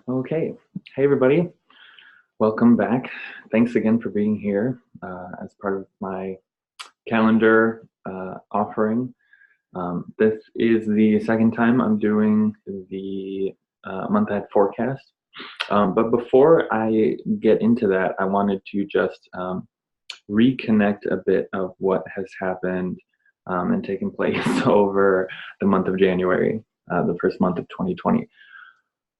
Okay. Hey, everybody. Welcome back. Thanks again for being here as part of my calendar offering. This is the second time I'm doing the month ahead forecast. But before I get into that, I wanted to just reconnect a bit of what has happened and taken place over the month of January, the first month of 2020.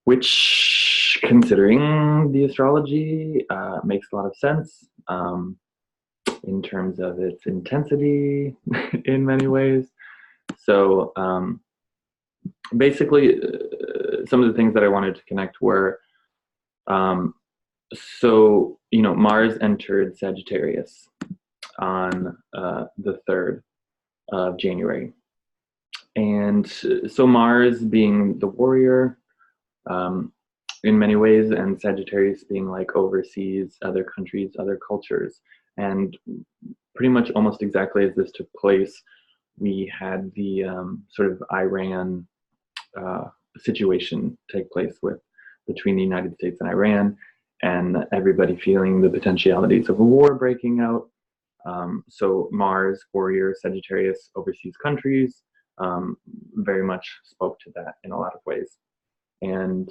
Which, considering the astrology, makes a lot of sense in terms of its intensity in many ways. So, basically, some of the things that I wanted to connect were um, Mars entered Sagittarius on the 3rd of January. And so, Mars being the warrior, in many ways, and Sagittarius being like overseas, other countries, other cultures. And pretty much almost exactly as this took place, we had the sort of Iran situation take place between the United States and Iran, and everybody feeling the potentialities of a war breaking out. So Mars, warrior, Sagittarius, overseas countries, very much spoke to that in a lot of ways. And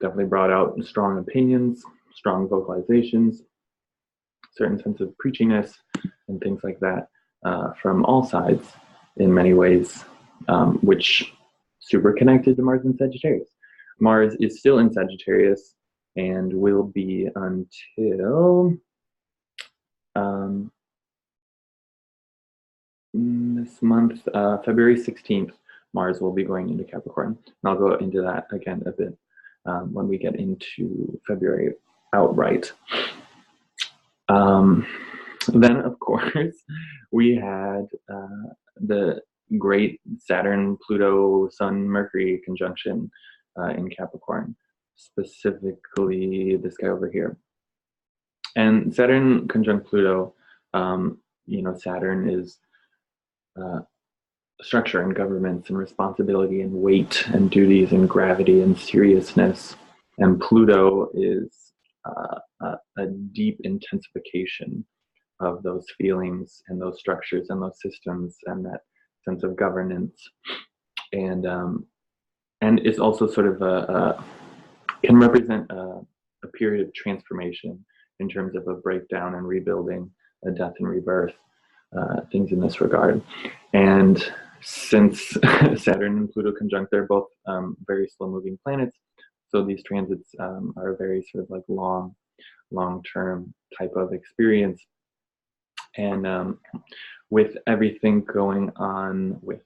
definitely brought out strong opinions, strong vocalizations, certain sense of preachiness, and things like that from all sides in many ways, which super connected to Mars and Sagittarius. Mars is still in Sagittarius and will be until this month, February 16th. Mars will be going into Capricorn. And I'll go into that again a bit when we get into February outright. Then, of course, we had the great Saturn, Pluto, Sun, Mercury conjunction in Capricorn, specifically this guy over here. And Saturn conjunct Pluto, Saturn is structure and governments and responsibility and weight and duties and gravity and seriousness. And Pluto is a deep intensification of those feelings and those structures and those systems and that sense of governance. And it's also sort of can represent a period of transformation in terms of a breakdown and rebuilding, a death and rebirth, things in this regard. And since Saturn and Pluto conjunct, they're both very slow-moving planets, so these transits are very sort of like long-term type of experience. And with everything going on with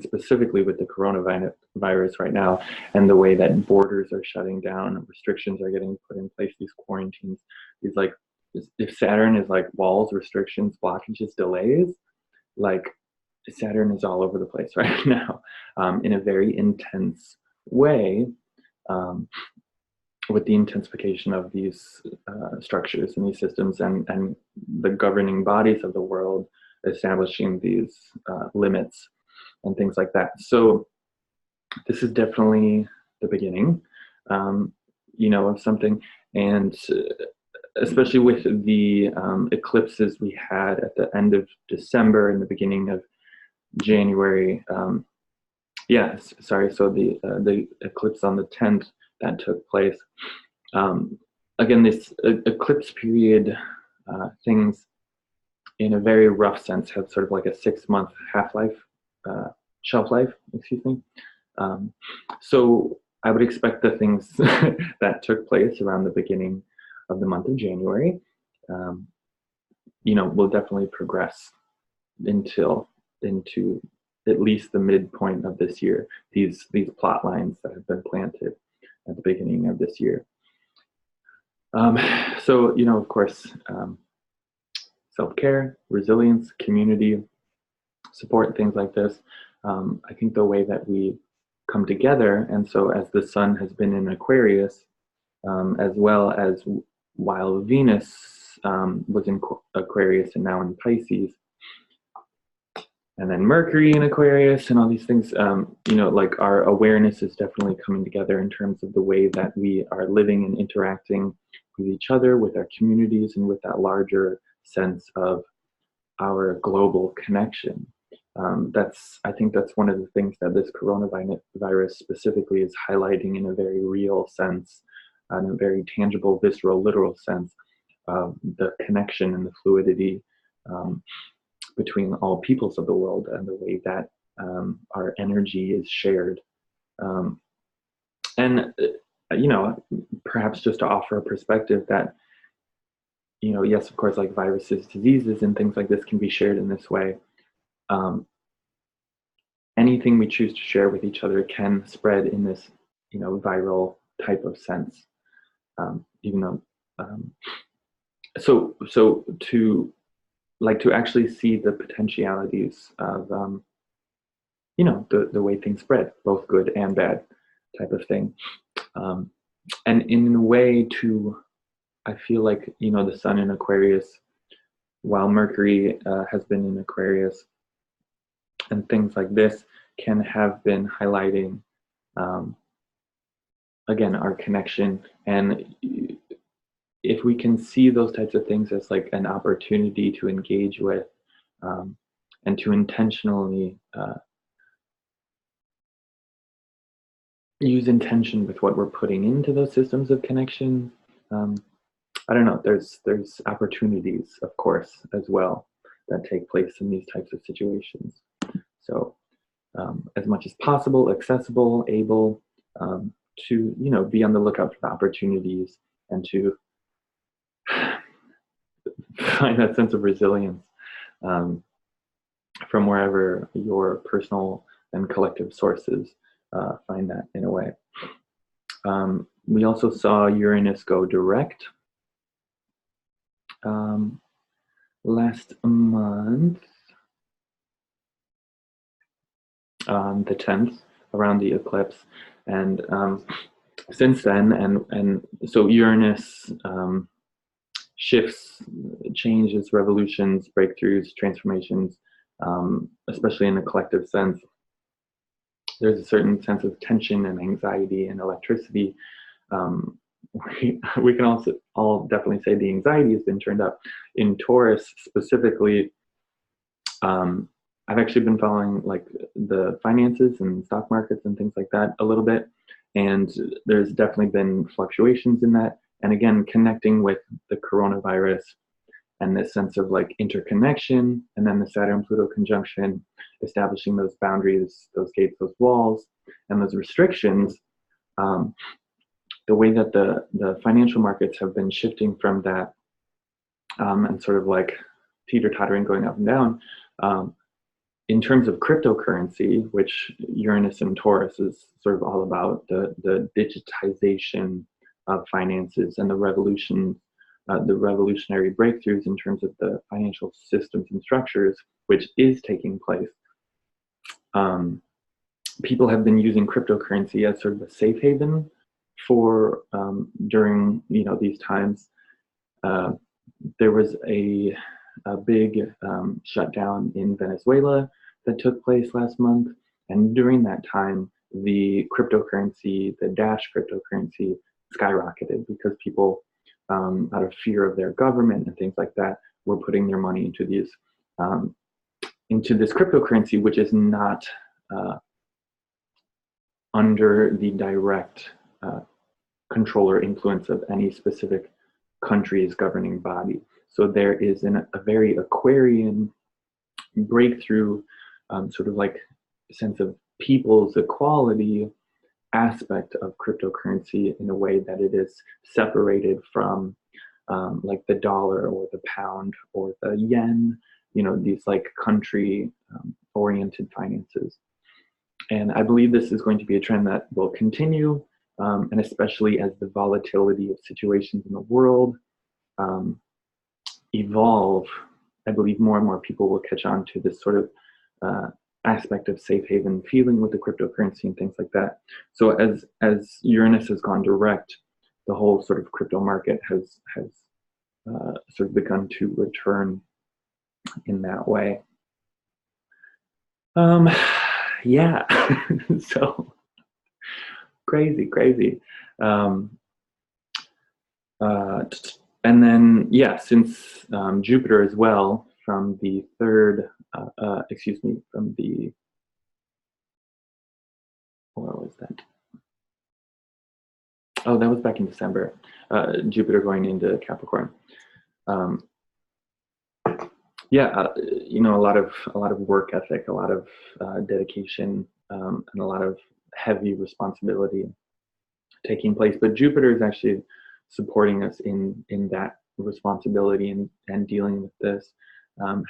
specifically with the coronavirus right now, and the way that borders are shutting down, restrictions are getting put in place, these quarantines, these like, if Saturn is like walls, restrictions, blockages, delays, like Saturn is all over the place right now in a very intense way, with the intensification of these structures and these systems and the governing bodies of the world establishing these limits and things like that. So this is definitely the beginning, of something. And especially with the eclipses we had at the end of December and the beginning of January. So the eclipse on the 10th that took place. Again, this eclipse period, things in a very rough sense have sort of like a 6-month shelf life, excuse me. So I would expect the things that took place around the beginning of the month of January, will definitely progress into at least the midpoint of this year, these plot lines that have been planted at the beginning of this year. Of course, self-care, resilience, community support, things like this. I think the way that we come together, and so as the sun has been in Aquarius, as well as while Venus was in Aquarius and now in Pisces, and then Mercury in Aquarius and all these things, you know, like our awareness is definitely coming together in terms of the way that we are living and interacting with each other, with our communities, and with that larger sense of our global connection. I think that's one of the things that this coronavirus specifically is highlighting in a very real sense, in a very tangible, visceral, literal sense, the connection and the fluidity between all peoples of the world, and the way that our energy is shared. And you know, perhaps just to offer a perspective that, you know, yes, of course, like viruses, diseases, and things like this can be shared in this way. Anything we choose to share with each other can spread in this, you know, viral type of sense. Even though, so to actually see the potentialities of, you know, the way things spread, both good and bad, type of thing. And in a way, I feel like, you know, the sun in Aquarius, while Mercury has been in Aquarius, and things like this can have been highlighting, again, our connection. And if we can see those types of things as like an opportunity to engage with, and to intentionally use intention with what we're putting into those systems of connection, I don't know, there's opportunities, of course, as well, that take place in these types of situations. So as much as possible, accessible, able to, you know, be on the lookout for the opportunities, and to find that sense of resilience from wherever your personal and collective sources find that in a way. We also saw Uranus go direct last month, on the 10th, around the eclipse. And since then, and so Uranus shifts, changes, revolutions, breakthroughs, transformations, especially in the collective sense. There's a certain sense of tension and anxiety and electricity. We can also all definitely say the anxiety has been turned up. In Taurus specifically, I've actually been following like the finances and stock markets and things like that a little bit, and there's definitely been fluctuations in that. And again, connecting with the coronavirus and this sense of like interconnection, and then the Saturn-Pluto conjunction, establishing those boundaries, those gates, those walls, and those restrictions. The way that the financial markets have been shifting from that, and sort of like teeter-tottering, going up and down, in terms of cryptocurrency, which Uranus and Taurus is sort of all about, the digitization of finances and the revolutionary breakthroughs in terms of the financial systems and structures, which is taking place. People have been using cryptocurrency as sort of a safe haven for during, you know, these times. There was a big shutdown in Venezuela that took place last month, and during that time, the cryptocurrency, the Dash cryptocurrency, skyrocketed because people, out of fear of their government and things like that, were putting their money into these, into this cryptocurrency, which is not under the direct control or influence of any specific country's governing body. So there is a very Aquarian breakthrough, sort of like sense of people's equality aspect of cryptocurrency, in a way that it is separated from like the dollar or the pound or the yen, you know, these like country oriented finances. And I believe this is going to be a trend that will continue, and especially as the volatility of situations in the world evolve, I believe more and more people will catch on to this sort of aspect of safe haven feeling with the cryptocurrency and things like that. So as Uranus has gone direct, the whole sort of crypto market has sort of begun to return in that way. Um, yeah. So crazy. Um, and then, yeah, since Jupiter as well, from the third, excuse me, from the, what was that? Oh, that was back in December. Jupiter going into Capricorn. Um, yeah, a lot of work ethic, a lot of dedication, and a lot of heavy responsibility taking place. But Jupiter is actually supporting us in that responsibility and dealing with this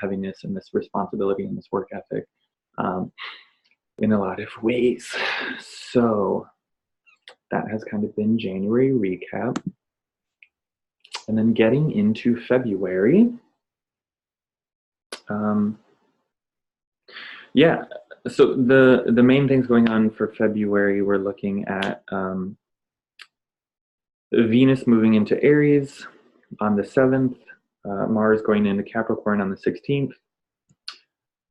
heaviness and this responsibility and this work ethic um, in a lot of ways. So that has kind of been January recap. And then getting into February. Um, yeah, so the main things going on for February, we're looking at Venus moving into Aries on the 7th, Mars going into Capricorn on the 16th,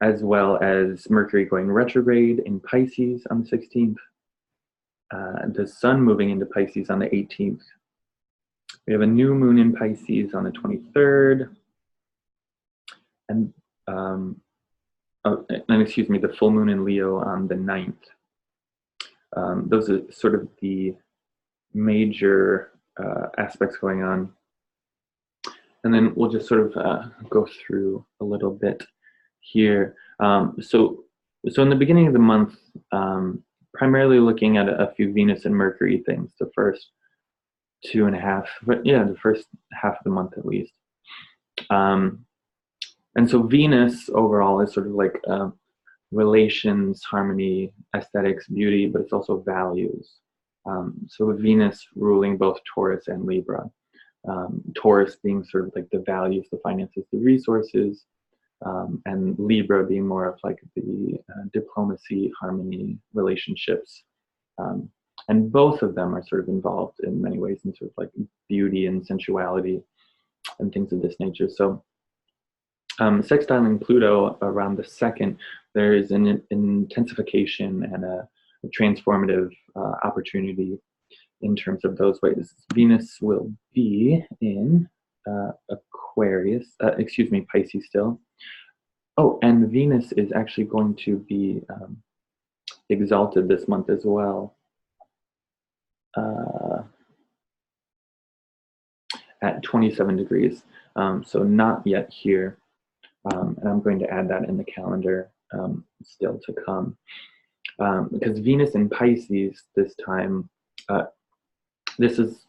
as well as Mercury going retrograde in Pisces on the 16th, the Sun moving into Pisces on the 18th. We have a new moon in Pisces on the 23rd, and excuse me, the full moon in Leo on the 9th. Those are sort of the major aspects going on. And then we'll just sort of go through a little bit here. So in the beginning of the month, primarily looking at a few Venus and Mercury things, the first 2.5, but yeah, the first half of the month at least. And so Venus overall is sort of like relations, harmony, aesthetics, beauty, but it's also values. So Venus ruling both Taurus and Libra. Taurus being sort of like the values, the finances, the resources, and Libra being more of like the diplomacy, harmony, relationships. And both of them are sort of involved in many ways in sort of like beauty and sensuality and things of this nature. So sextiling Pluto around the 2nd, there is an intensification and a transformative opportunity in terms of those ways. Venus will be in Aquarius, Pisces still. Oh, and Venus is actually going to be exalted this month as well at 27 degrees. So not yet here. And I'm going to add that in the calendar still to come. Because Venus in Pisces this time, this is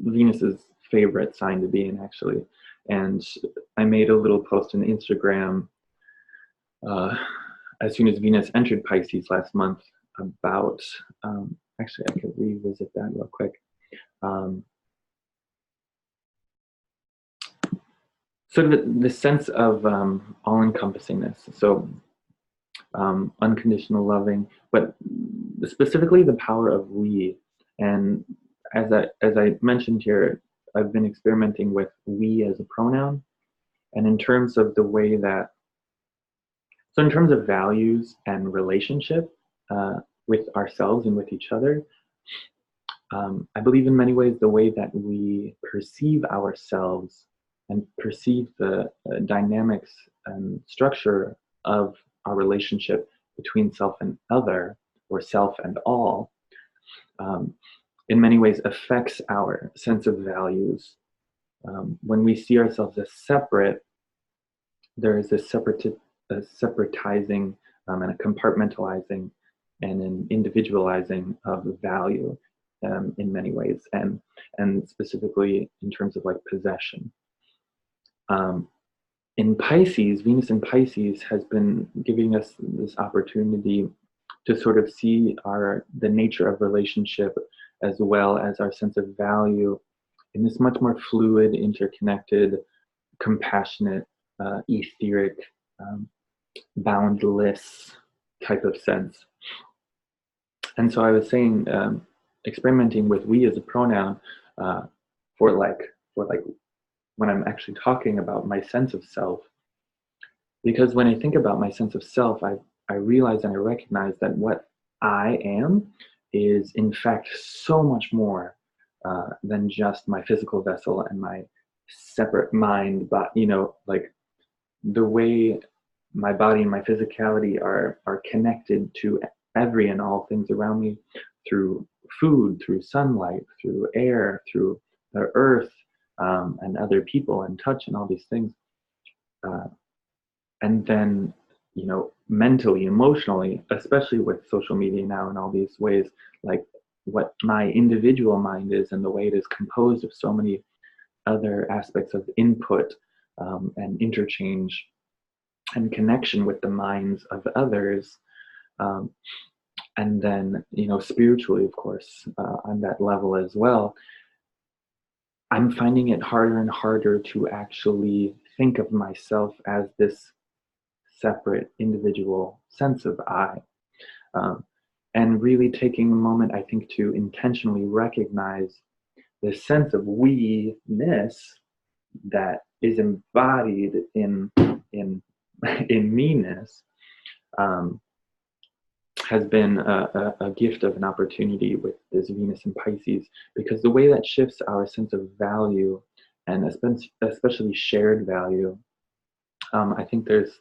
Venus's favorite sign to be in, actually. And I made a little post on Instagram as soon as Venus entered Pisces last month about, actually, I could revisit that real quick. Sort of the sense of all-encompassingness. So unconditional loving, but specifically the power of we. And as I mentioned here, I've been experimenting with we as a pronoun. And in terms of the way that, so in terms of values and relationship with ourselves and with each other, I believe in many ways the way that we perceive ourselves and perceive the dynamics and structure of our relationship between self and other, or self and all, in many ways affects our sense of values. When we see ourselves as separate, there is a separatizing and a compartmentalizing and an individualizing of value in many ways, and specifically in terms of like possession. In Pisces, Venus in Pisces has been giving us this opportunity to sort of see the nature of relationship as well as our sense of value in this much more fluid, interconnected, compassionate, etheric, boundless type of sense. And so I was saying, experimenting with we as a pronoun for like when I'm actually talking about my sense of self, because when I think about my sense of self, I I realize and I recognize that what I am is in fact so much more than just my physical vessel and my separate mind, but like the way my body and my physicality are connected to every and all things around me through food, through sunlight, through air, through the earth, and other people and touch and all these things. And then, mentally, emotionally, especially with social media now in all these ways, like what my individual mind is and the way it is composed of so many other aspects of input, and interchange and connection with the minds of others. Um, and then, spiritually, of course, on that level as well, I'm finding it harder and harder to actually think of myself as this separate individual sense of I. Um, and really taking a moment, I think, to intentionally recognize this sense of we-ness that is embodied in in me-ness, has been a gift of an opportunity with this Venus in Pisces, because the way that shifts our sense of value, and especially shared value, I think there's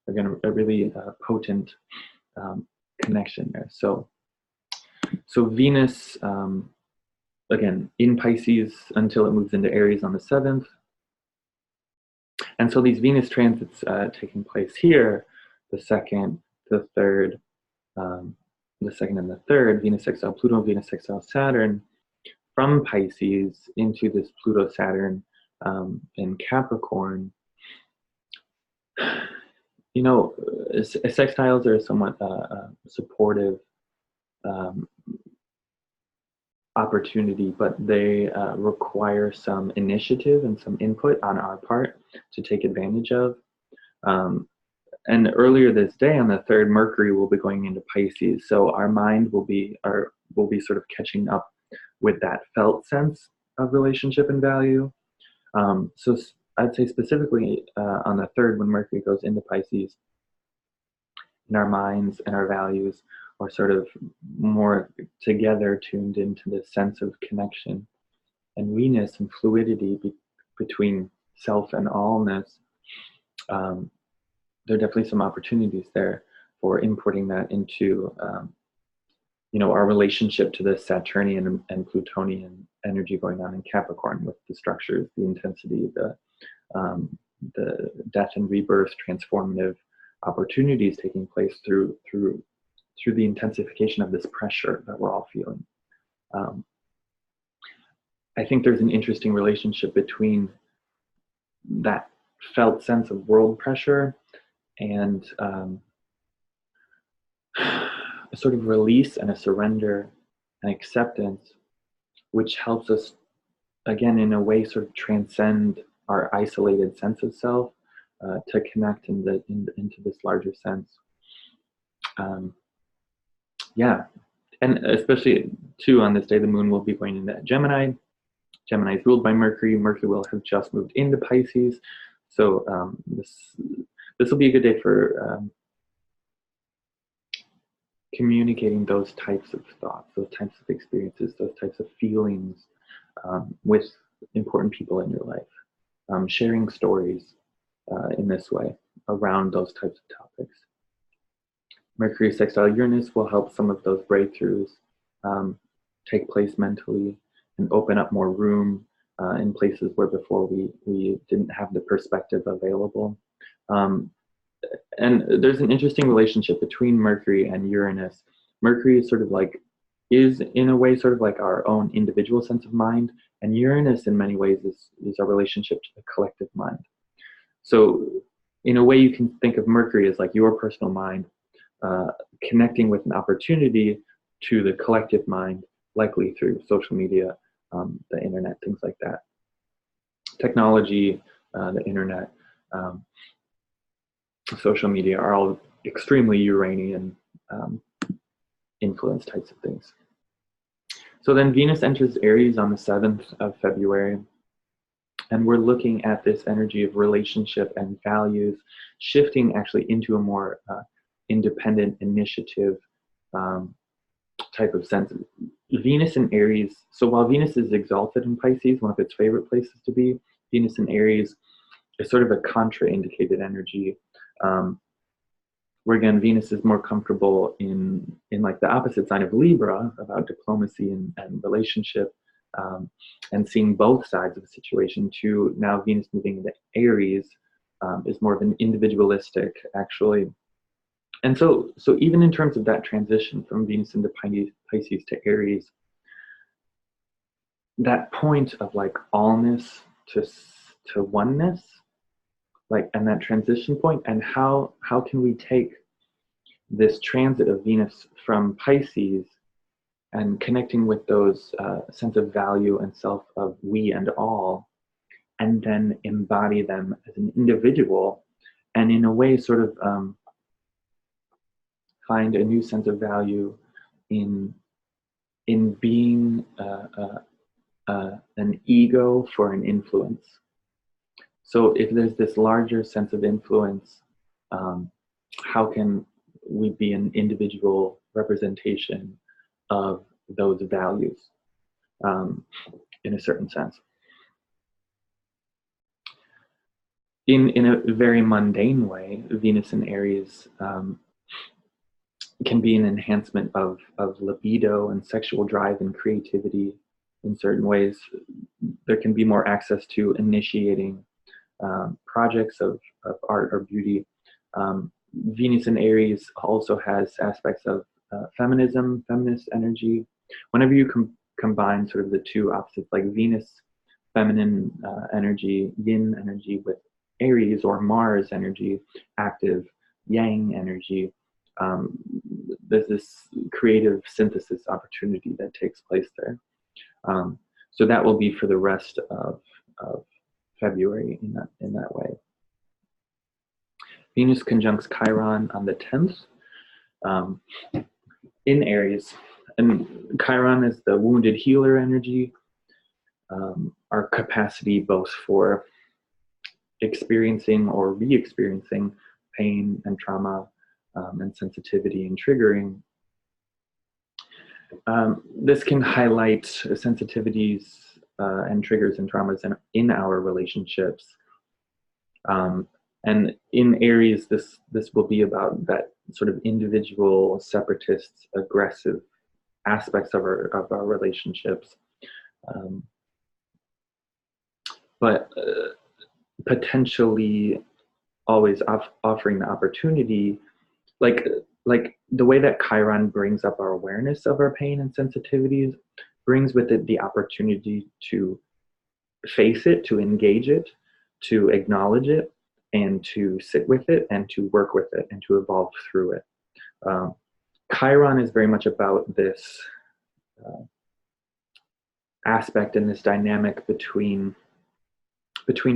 again a really potent connection there. So Venus, again, in Pisces until it moves into Aries on the 7th. And so these Venus transits taking place here, the 2nd, the 3rd, the 2nd and the 3rd, Venus sextile Pluto, Venus sextile Saturn, from Pisces into this Pluto-Saturn in Capricorn. Sextiles are somewhat supportive opportunity, but they require some initiative and some input on our part to take advantage of. And earlier this day, on the 3rd, Mercury will be going into Pisces, so our mind will be sort of catching up with that felt sense of relationship and value. So I'd say specifically on the 3rd, when Mercury goes into Pisces, in our minds and our values are sort of more together, tuned into this sense of connection and we-ness and fluidity between self and allness. There are definitely some opportunities there for importing that into our relationship to the Saturnian and Plutonian energy going on in Capricorn, with the structures, the intensity, the death and rebirth, transformative opportunities taking place through the intensification of this pressure that we're all feeling. I think there's an interesting relationship between that felt sense of world pressure and a sort of release and a surrender and acceptance, which helps us, again, in a way, sort of transcend our isolated sense of self to connect into this larger sense. Yeah, and especially too on this day, the moon will be going into Gemini. Gemini is ruled by Mercury. Mercury will have just moved into Pisces, so this will be a good day for communicating those types of thoughts, those types of experiences, those types of feelings with important people in your life, sharing stories in this way around those types of topics. Mercury sextile Uranus will help some of those breakthroughs take place mentally and open up more room in places where before we didn't have the perspective available. And there's an interesting relationship between Mercury and Uranus. Mercury is in a way sort of like our own individual sense of mind, and Uranus in many ways is our relationship to the collective mind. So in a way, you can think of Mercury as like your personal mind connecting with an opportunity to the collective mind, likely through social media, the internet, things like that. Technology, the internet, social media are all extremely Uranian influence types of things. So then Venus enters Aries on the 7th of February, and we're looking at this energy of relationship and values shifting actually into a more independent initiative type of sense. Venus in Aries, so while Venus is exalted in Pisces, one of its favorite places to be, Venus in Aries is sort of a contraindicated energy. Where again, Venus is more comfortable in like the opposite sign of Libra, about diplomacy and relationship, and seeing both sides of the situation, to now Venus moving into Aries is more of an individualistic, actually. And so even in terms of that transition from Venus into Pisces to Aries, that point of like allness to oneness, like, and that transition point, and how can we take this transit of Venus from Pisces and connecting with those sense of value and self of we and all, and then embody them as an individual, and in a way sort of find a new sense of value in being an ego for an influence. So if there's this larger sense of influence, how can we be an individual representation of those values, in a certain sense? In a very mundane way, Venus in Aries can be an enhancement of libido and sexual drive and creativity in certain ways. There can be more access to initiating projects of art or beauty. Venus in Aries also has aspects of feminism, feminist energy. Whenever you combine sort of the two opposites, like Venus, feminine energy, yin energy, with Aries or Mars energy, active yang energy, there's this creative synthesis opportunity that takes place there. So that will be for the rest of February in that way. Venus conjuncts Chiron on the 10th in Aries. And Chiron is the wounded healer energy, our capacity both for experiencing or re-experiencing pain and trauma, and sensitivity and triggering. This can highlight sensitivities and triggers and traumas in our relationships. And in Aries, this will be about that sort of individual, separatist, aggressive aspects of our relationships, but potentially always offering the opportunity, like the way that Chiron brings up our awareness of our pain and sensitivities, brings with it the opportunity to face it, to engage it, to acknowledge it, and to sit with it, and to work with it, and to evolve through it. Chiron is very much about this aspect and this dynamic between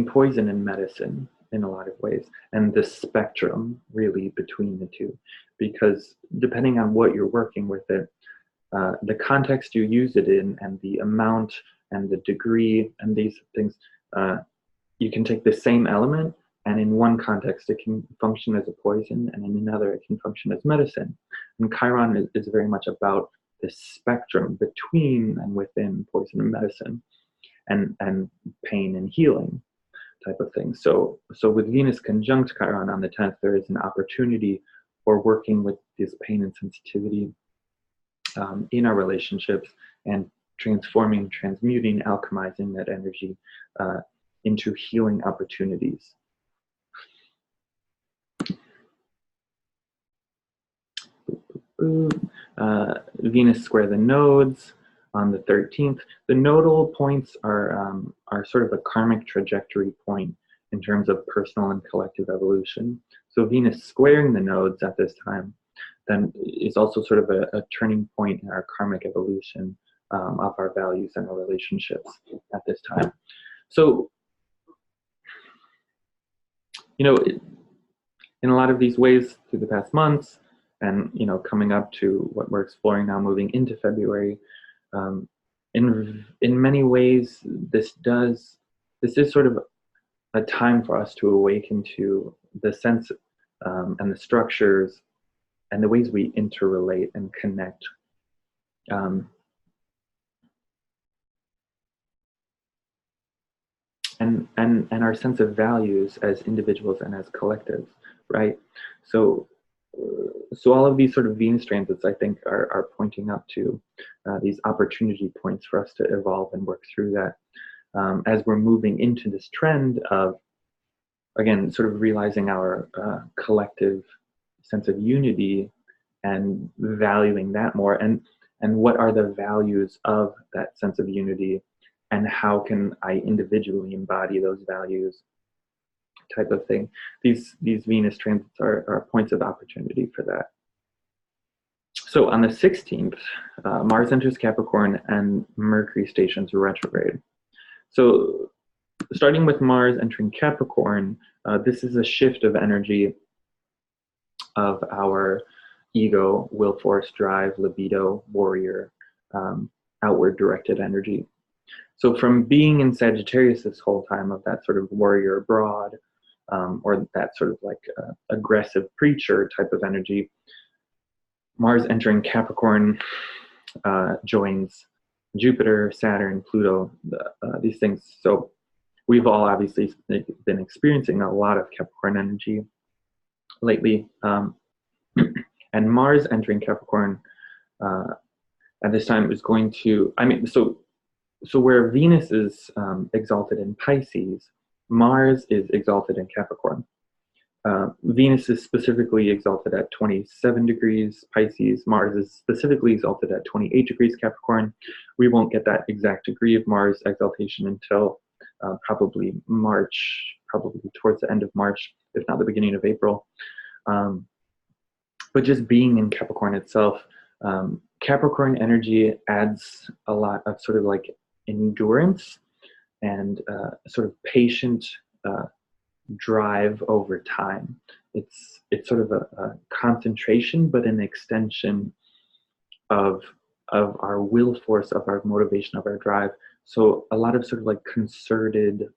poison and medicine in a lot of ways, and the spectrum really between the two, because depending on what you're working with it, the context you use it in, and the amount and the degree and these things, you can take the same element, and in one context it can function as a poison, and in another it can function as medicine. And Chiron is very much about this spectrum between and within poison and medicine, and pain and healing type of thing. So with Venus conjunct Chiron on the 10th, there is an opportunity for working with this pain and sensitivity in our relationships, and transforming, transmuting, alchemizing that energy into healing opportunities. Venus square the nodes on the 13th. The nodal points are sort of a karmic trajectory point in terms of personal and collective evolution. So Venus squaring the nodes at this time then is also sort of a turning point in our karmic evolution of our values and our relationships at this time. So, in a lot of these ways through the past months, and coming up to what we're exploring now, moving into February, in many ways, this is sort of a time for us to awaken to the sense and the structures and the ways we interrelate and connect. And our sense of values as individuals and as collectives, right? So all of these sort of Venus transits, I think, are pointing up to these opportunity points for us to evolve and work through that as we're moving into this trend of, again, sort of realizing our collective sense of unity and valuing that more, and what are the values of that sense of unity, and how can I individually embody those values, type of thing. These Venus transits are points of opportunity for that. So on the 16th, Mars enters Capricorn and Mercury stations retrograde. So starting with Mars entering Capricorn, this is a shift of energy of our ego, will force, drive, libido, warrior, outward directed energy. So from being in Sagittarius this whole time, of that sort of warrior abroad, or that sort of like aggressive preacher type of energy, Mars entering Capricorn joins Jupiter, Saturn, Pluto, these things. So we've all obviously been experiencing a lot of Capricorn energy lately. And Mars entering Capricorn at this time is going to, so where Venus is exalted in Pisces, Mars is exalted in Capricorn. Venus is specifically exalted at 27 degrees Pisces. Mars is specifically exalted at 28 degrees Capricorn. We won't get that exact degree of Mars exaltation until probably March, probably towards the end of March, if not the beginning of April. But just being in Capricorn itself, Capricorn energy adds a lot of sort of like endurance and sort of patient drive over time. It's sort of a concentration, but an extension of our will force, of our motivation, of our drive. So a lot of sort of like concerted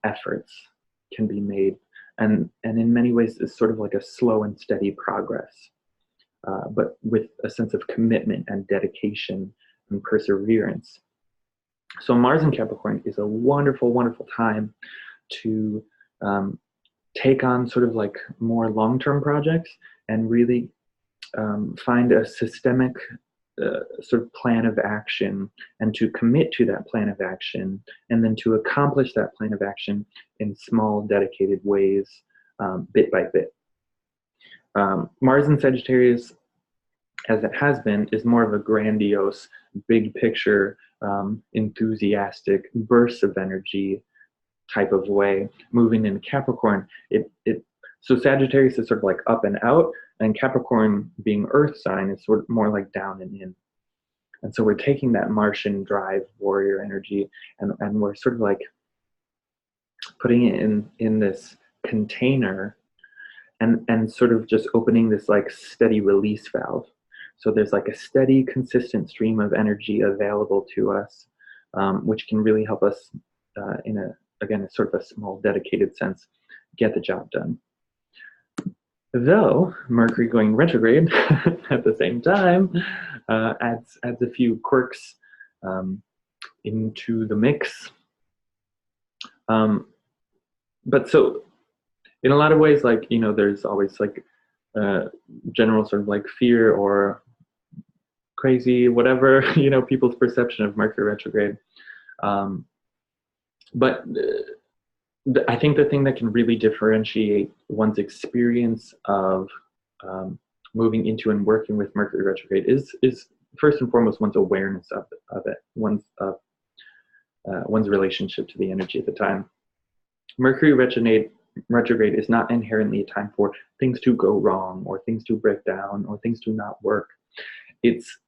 efforts can be made, and in many ways it's sort of like a slow and steady progress, but with a sense of commitment and dedication and perseverance. So Mars in Capricorn is a wonderful, wonderful time to take on sort of like more long-term projects and really find a systemic sort of plan of action, and to commit to that plan of action, and then to accomplish that plan of action in small, dedicated ways, bit by bit. Mars in Sagittarius, as it has been, is more of a grandiose, big picture, enthusiastic bursts of energy type of way. Moving in Capricorn, so Sagittarius is sort of like up and out, and Capricorn, being Earth sign, is sort of more like down and in. And so we're taking that Martian drive, warrior energy, and we're sort of like putting it in this container, and sort of just opening this like steady release valve. So there's like a steady, consistent stream of energy available to us, which can really help us in a sort of a small, dedicated sense, get the job done. Though Mercury going retrograde at the same time adds a few quirks into the mix. But so in a lot of ways, like, there's always like general sort of like fear or crazy, whatever, people's perception of Mercury retrograde. But I think the thing that can really differentiate one's experience of moving into and working with Mercury retrograde is first and foremost one's awareness of it, one's relationship to the energy at the time. Mercury retrograde is not inherently a time for things to go wrong, or things to break down, or things to not work. It's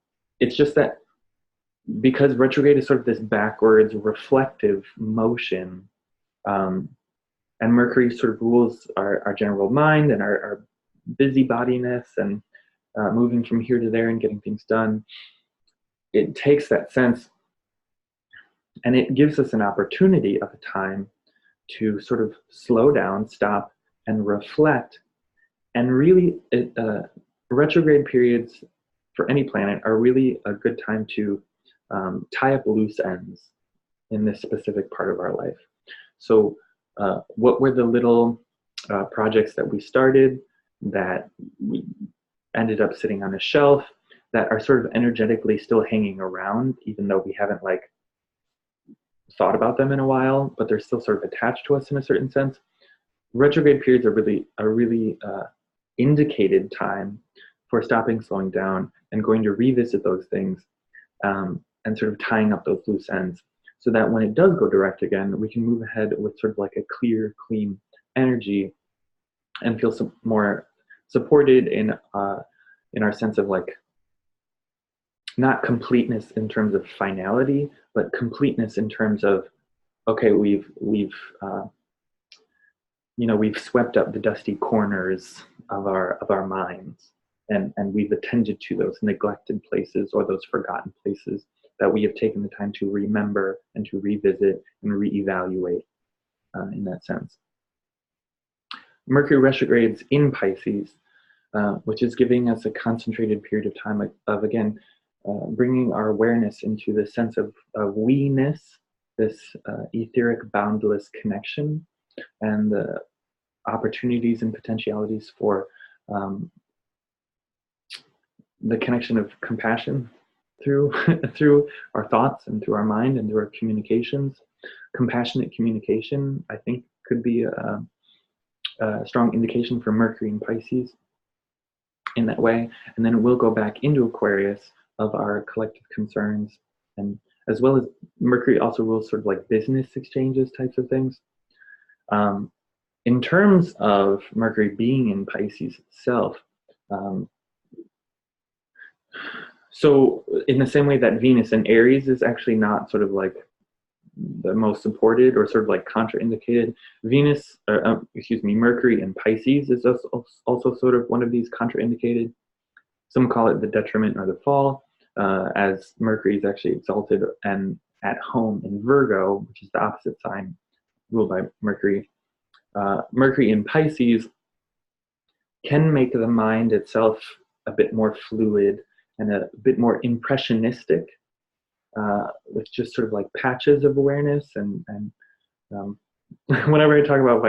just that because retrograde is sort of this backwards reflective motion, and Mercury sort of rules our general mind and our busybodiness, and moving from here to there and getting things done. It takes that sense, and it gives us an opportunity of a time to sort of slow down, stop, and reflect, and really retrograde periods for any planet are really a good time to tie up loose ends in this specific part of our life. So what were the little projects that we started that we ended up sitting on a shelf that are sort of energetically still hanging around, even though we haven't like thought about them in a while, but they're still sort of attached to us in a certain sense. Retrograde periods are really indicated time for stopping, slowing down, and going to revisit those things, and sort of tying up those loose ends, so that when it does go direct again, we can move ahead with sort of like a clear, clean energy and feel some more supported in our sense of like not completeness in terms of finality, but completeness in terms of, okay, we've swept up the dusty corners of our minds, and we've attended to those neglected places or those forgotten places that we have taken the time to remember and to revisit and reevaluate in that sense. Mercury retrogrades in Pisces, which is giving us a concentrated period of time of again, bringing our awareness into the sense of we-ness, this etheric boundless connection, and the opportunities and potentialities for the connection of compassion through through our thoughts and through our mind and through our communications. Compassionate communication, I think, could be a strong indication for Mercury in Pisces in that way. And then we'll go back into Aquarius of our collective concerns, and as well as Mercury also rules sort of like business exchanges types of things. In terms of Mercury being in Pisces itself, so in the same way that Venus in Aries is actually not sort of like the most supported or sort of like contraindicated, Mercury in Pisces is also sort of one of these contraindicated. Some call it the detriment or the fall, as Mercury is actually exalted and at home in Virgo, which is the opposite sign ruled by Mercury. Mercury in Pisces can make the mind itself a bit more fluid and a bit more impressionistic, with just sort of like patches of awareness. And whenever I talk about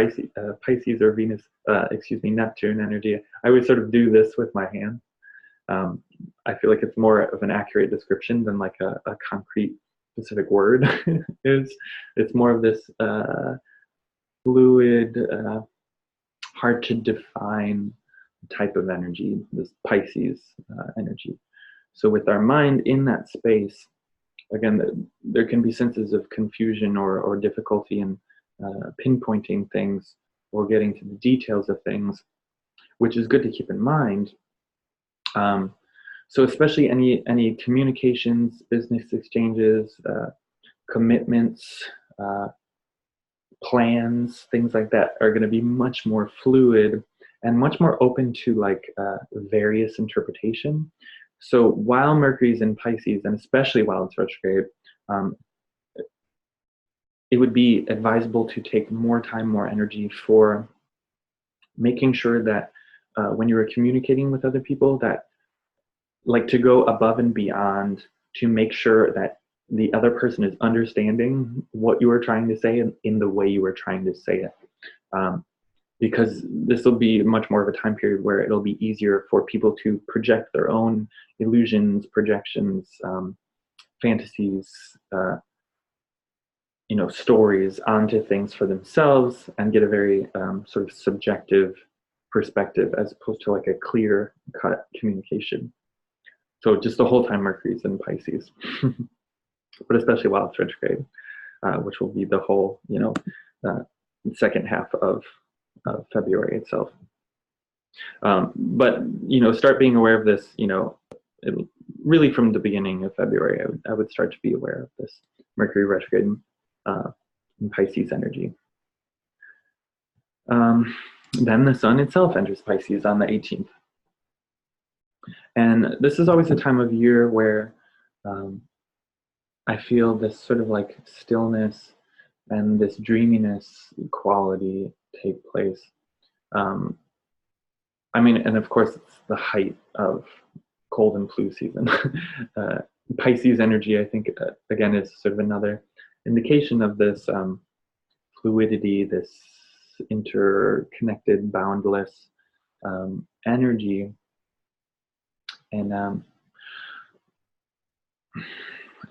Pisces or Venus, Neptune energy, I always sort of do this with my hand. I feel like it's more of an accurate description than like a concrete specific word. It's more of this fluid, hard to define type of energy, this Pisces energy. So with our mind in that space, again, there can be senses of confusion or difficulty in pinpointing things or getting to the details of things, which is good to keep in mind. So especially any communications, business exchanges, commitments, plans, things like that are going to be much more fluid and much more open to like various interpretation. So while Mercury's in Pisces, and especially while it's retrograde, it would be advisable to take more time, more energy for making sure that when you're communicating with other people, that like to go above and beyond to make sure that the other person is understanding what you are trying to say in the way you are trying to say it. Because this will be much more of a time period where it'll be easier for people to project their own illusions, projections, fantasies, stories onto things for themselves and get a very sort of subjective perspective as opposed to like a clear-cut communication. So just the whole time Mercury's in Pisces, but especially while it's retrograde, which will be the whole, second half of February itself. But start being aware of this, really from the beginning of February, I would start to be aware of this Mercury retrograde in Pisces energy. Then the sun itself enters Pisces on the 18th. And this is always a time of year where I feel this sort of like stillness and this dreaminess quality take place. I mean, and of course, it's the height of cold and flu season. uh, Pisces energy, I think, again, is sort of another indication of this fluidity, this interconnected, boundless energy. And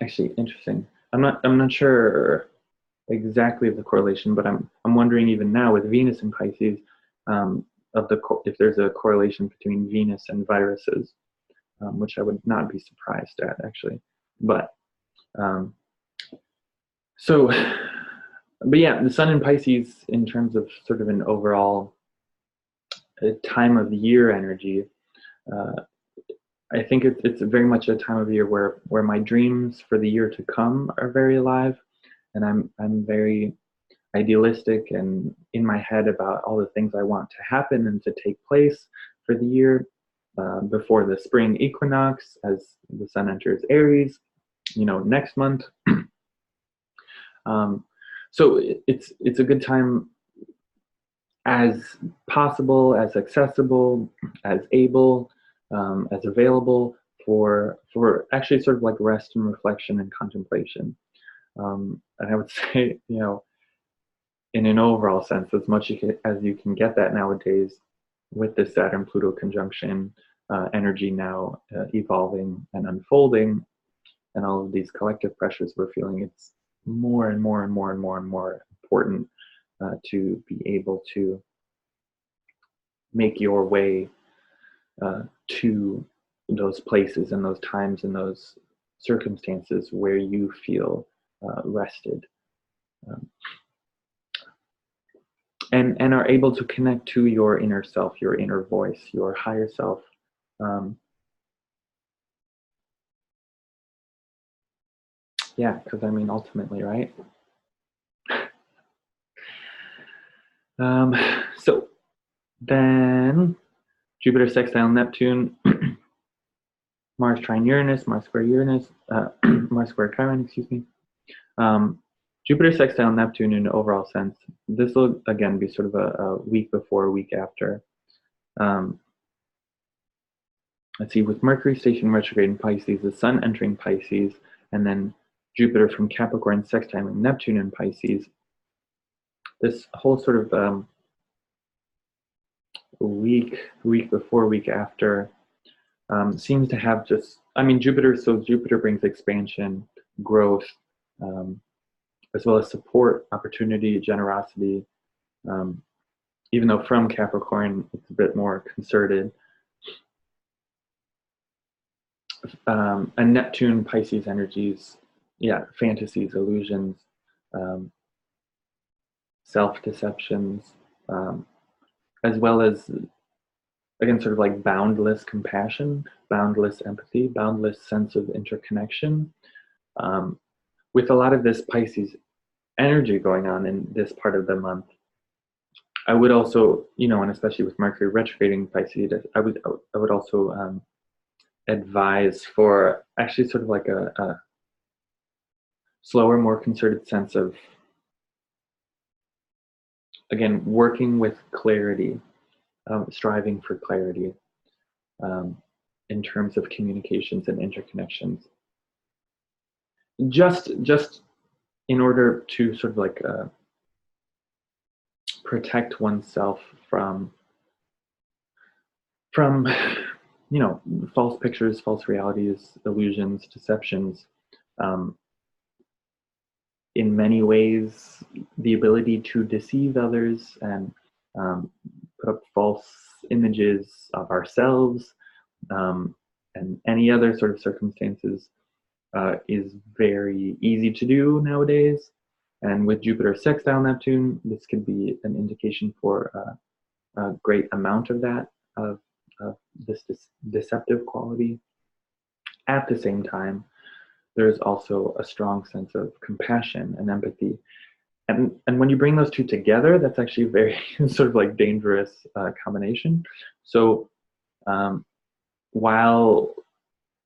actually, interesting. I'm not sure exactly of the correlation, but I'm wondering even now with Venus in Pisces, if there's a correlation between Venus and viruses, which I would not be surprised at actually. But um, so, but yeah, the Sun in Pisces in terms of sort of an overall time of year energy. Uh, I think it's very much a time of year where my dreams for the year to come are very alive, and I'm very idealistic and in my head about all the things I want to happen and to take place for the year before the spring equinox as the sun enters Aries, next month. um, so it's a good time as possible, as accessible, as able, as available for actually sort of like rest and reflection and contemplation. And I would say, in an overall sense, as much as you can get that nowadays with the Saturn Pluto conjunction energy now evolving and unfolding, and all of these collective pressures we're feeling, it's more and more and more and more and more important to be able to make your way to those places and those times and those circumstances where you feel rested. Um, and are able to connect to your inner self, your inner voice, your higher self. Yeah, because I mean, ultimately, right? So then Jupiter sextile Neptune, Mars trine Uranus, Mars square Uranus, Mars square Chiron, excuse me. Jupiter sextile Neptune in an overall sense. This will again be sort of a week before, week after. Let's see, with Mercury station retrograde in Pisces, the Sun entering Pisces, and then Jupiter from Capricorn sextiling Neptune in Pisces. This whole sort of week before, week after seems to have just, I mean, Jupiter brings expansion, growth, as well as support, opportunity, generosity. Even though from Capricorn, it's a bit more concerted. And Neptune, Pisces energies, yeah, fantasies, illusions, self-deceptions, as well as, again, sort of like boundless compassion, boundless empathy, boundless sense of interconnection. With a lot of this Pisces energy going on in this part of the month, I would also, and especially with Mercury retrograding Pisces, I would also advise for actually sort of like a slower, more concerted sense of, again, working with clarity, striving for clarity in terms of communications and interconnections. Just in order to sort of like protect oneself from false pictures, false realities, illusions, deceptions. In many ways, the ability to deceive others and put up false images of ourselves and any other sort of circumstances is very easy to do nowadays. And with Jupiter sextile Neptune, this could be an indication for a great amount of that, of this deceptive quality. At the same time, there's also a strong sense of compassion and empathy. And when you bring those two together, that's actually a very sort of like dangerous combination. So while,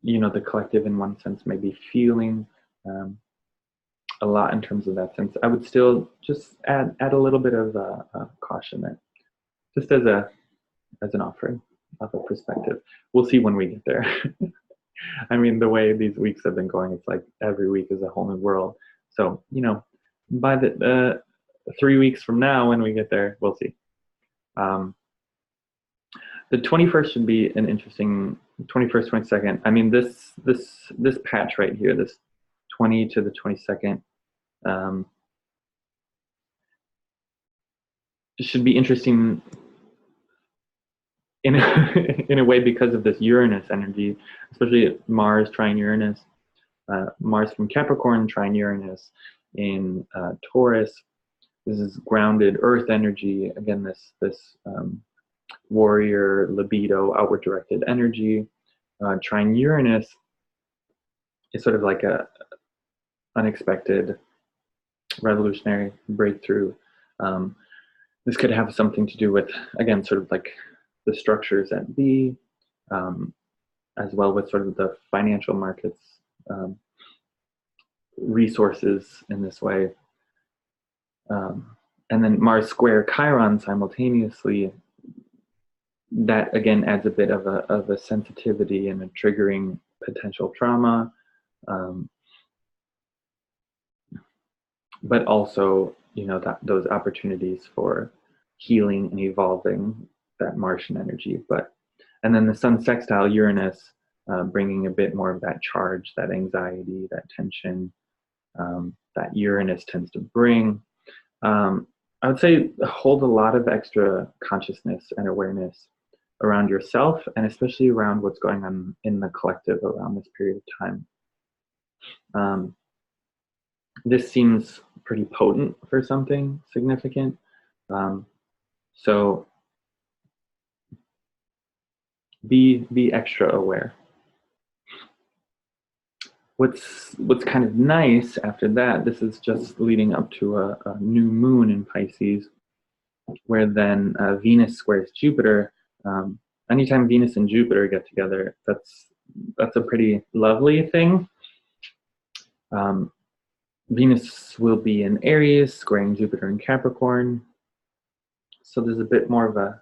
the collective in one sense may be feeling a lot in terms of that sense, I would still just add a little bit of caution there, just as a as an offering of a perspective. We'll see when we get there. I mean, the way these weeks have been going, it's like every week is a whole new world. So, you know, by the 3 weeks from now, when we get there, we'll see. The 21st should be an interesting 21st, 22nd. I mean, this patch right here, this 20 to the 22nd, should be interesting in in a way because of this Uranus energy, especially Mars trine Uranus, Mars from Capricorn trine Uranus in Taurus. This is grounded Earth energy. Again, this warrior, libido, outward directed energy. Trine Uranus is sort of like a unexpected revolutionary breakthrough. This could have something to do with, again, sort of like the structures at B, as well with sort of the financial markets, resources in this way. And then Mars square Chiron simultaneously, that again adds a bit of a sensitivity and a triggering potential trauma, but also, you know, those opportunities for healing and evolving that Martian energy. And then the Sun sextile Uranus, bringing a bit more of that charge, that anxiety, that tension that Uranus tends to bring. I would say hold a lot of extra consciousness and awareness around yourself, and especially around what's going on in the collective around this period of time. This seems pretty potent for something significant. So be extra aware. What's kind of nice after that, this is just leading up to a new moon in Pisces, where then Venus squares Jupiter. Anytime Venus and Jupiter get together, that's a pretty lovely thing. Venus will be in Aries, squaring Jupiter in Capricorn. So there's a bit more of a,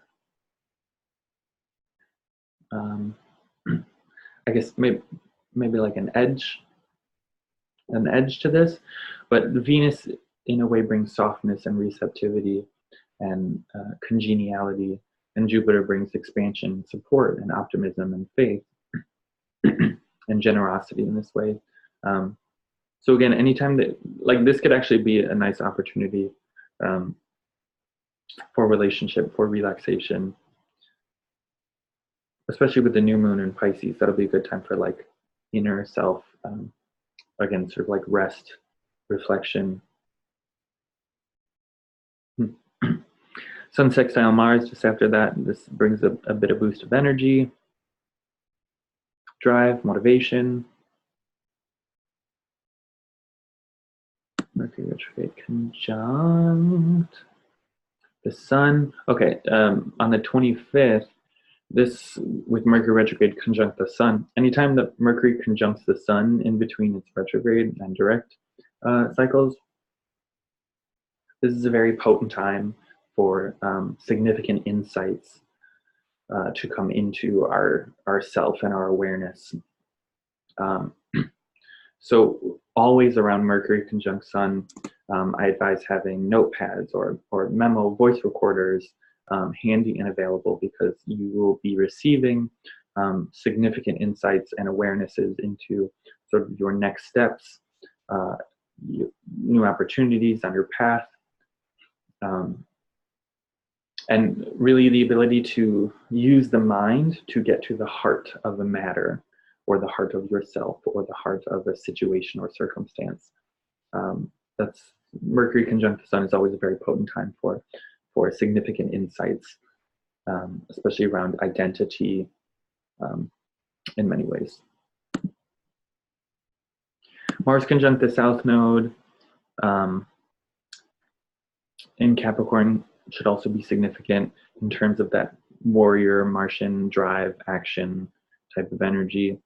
I guess maybe like an edge to this, but Venus in a way brings softness and receptivity and congeniality, and Jupiter brings expansion, support, and optimism and faith and generosity in this way. So again, anytime that, like, this could actually be a nice opportunity for relationship, for relaxation, especially with the new moon in Pisces. That'll be a good time for like inner self, again, sort of like rest, reflection. Sun sextile Mars just after that. This brings a bit of boost of energy, drive, motivation. Mercury retrograde conjunct the Sun. Okay, on the 25th, this with Mercury retrograde conjunct the Sun. Anytime that Mercury conjuncts the Sun in between its retrograde and direct cycles, this is a very potent time for significant insights to come into our self and our awareness. So always around Mercury conjunct Sun, I advise having notepads or memo voice recorders handy and available, because you will be receiving significant insights and awarenesses into sort of your next steps, new opportunities on your path, and really the ability to use the mind to get to the heart of the matter, or the heart of yourself, or the heart of a situation or circumstance. That's Mercury conjunct the Sun is always a very potent time for significant insights, especially around identity in many ways. Mars conjunct the South Node in Capricorn should also be significant in terms of that warrior, Martian drive, action type of energy.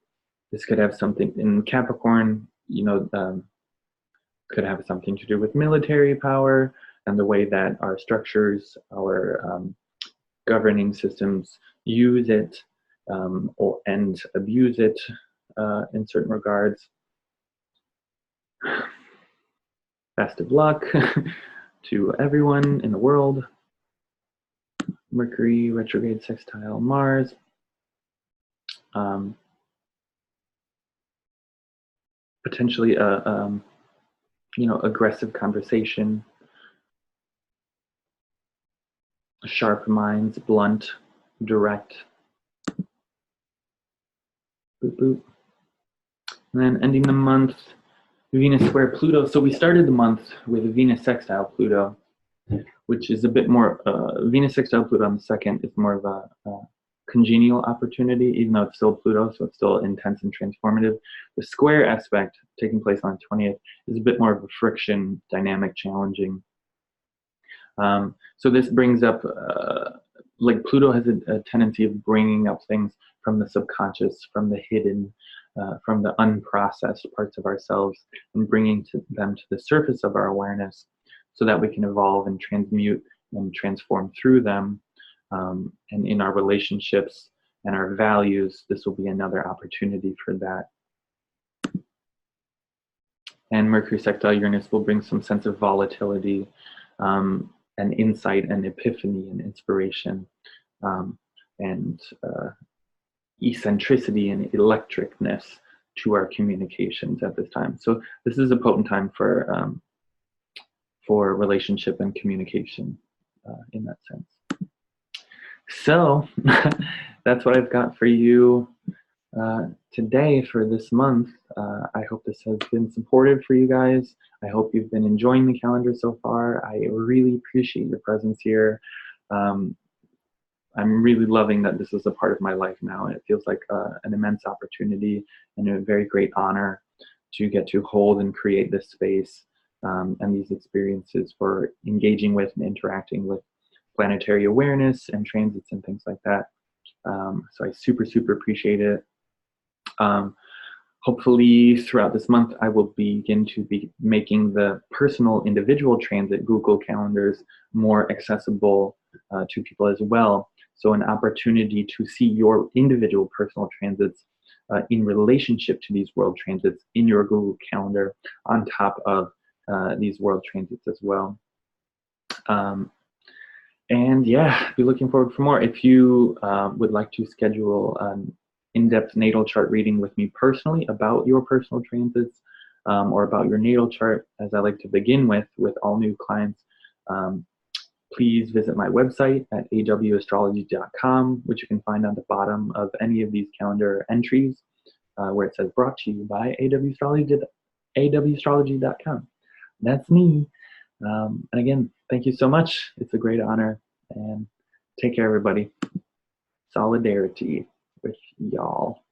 This could have something in Capricorn, you know, could have something to do with military power and the way that our structures, our governing systems use it and abuse it in certain regards. Best of luck to everyone in the world. Mercury retrograde sextile Mars. Potentially a aggressive conversation, sharp minds, blunt, direct. Boop, boop. And then ending the month, Venus square Pluto. So we started the month with Venus sextile Pluto, which is a bit more, Venus sextile Pluto on the 2nd is more of a congenial opportunity, even though it's still Pluto, so it's still intense and transformative. The square aspect taking place on the 20th is a bit more of a friction, dynamic, challenging. So this brings up, like Pluto has a tendency of bringing up things from the subconscious, from the hidden, from the unprocessed parts of ourselves, and bringing them to the surface of our awareness so that we can evolve and transmute and transform through them. And in our relationships and our values, this will be another opportunity for that. And Mercury sextile Uranus will bring some sense of volatility, and insight and epiphany and inspiration, and eccentricity and electricness to our communications at this time. So this is a potent time for relationship and communication in that sense. So that's what I've got for you today for this month. I hope this has been supportive for you guys. I hope you've been enjoying the calendar so far. I really appreciate your presence here. I'm really loving that this is a part of my life now. It feels like an immense opportunity and a very great honor to get to hold and create this space and these experiences for engaging with and interacting with planetary awareness and transits and things like that. So I super, super appreciate it. Hopefully throughout this month, I will begin to be making the personal individual transit Google calendars more accessible to people as well. So an opportunity to see your individual personal transits in relationship to these world transits in your Google Calendar on top of these world transits as well. And yeah, be looking forward for more. If you would like to schedule an in-depth natal chart reading with me personally about your personal transits or about your natal chart, as I like to begin with all new clients, please visit my website at awastrology.com, which you can find on the bottom of any of these calendar entries where it says brought to you by awastrology.com. That's me. And again, thank you so much. It's a great honor. And take care, everybody. Solidarity with y'all.